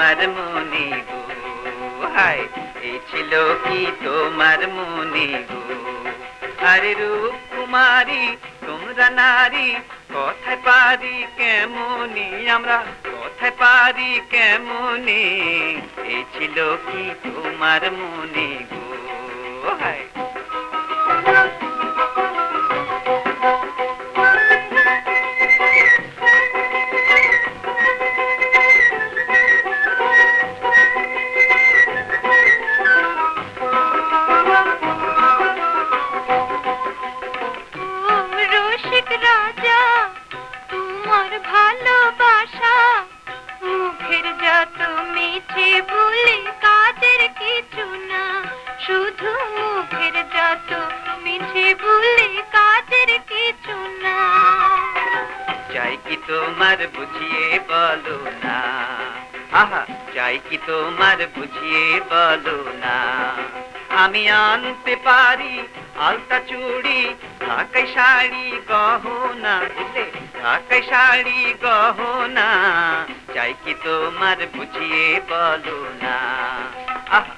তোমার মনে গো হায় এই ছিল কি তোমার মনে গো আরে রূপ কুমারী তোমরা নারী কথায় পারি কেমনি আমরা কথায় পারি কেমনি এই ছিল কি তোমার মনে গো হায় তোমার বুঝিয়ে বলো না আহা চাই কি তোমার বুঝিয়ে বলো না আমি আনতে পারি আলতা চুড়ি ঢাকাই শাড়ি গহনা বুঝলে ঢাকাই শাড়ি গহনা চাই কি তোমার বুঝিয়ে বলো না আহা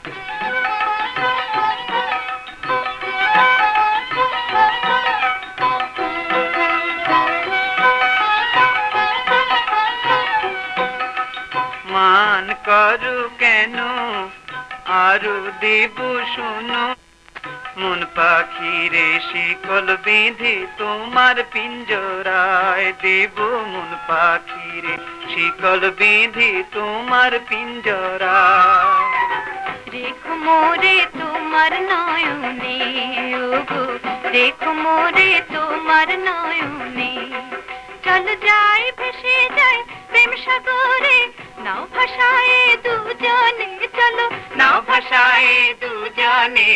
মান করু কেন আরো দেব শোনো মন পাখিরে শিকল বেঁধে তোমার পিঞ্জরায় দেব মন পাখিরে শিকল বেঁধে তোমার পিঞ্জরায় রেখো মোরে তোমার নয়নে ওগো রেখো মোরে তোমার নয়নে চলো যাই ভেসে যাই প্রেম সাগরে নাও ভাষায় দুজনে চলো নাও ভাষায় দুজনে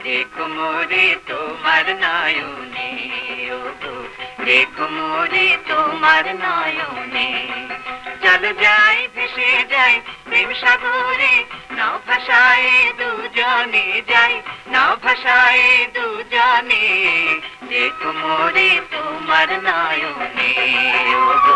রেখো মোরে তোমার নয়নে ওগো রেখো মোরে তোমার নয়নে চলো যাই ভেসে যাই প্রেম সাগরে নাও ভাষায় দুজনে যাই নাও ভাষায় দুজনে রেখো মোরে তোমার নয়নে ওগো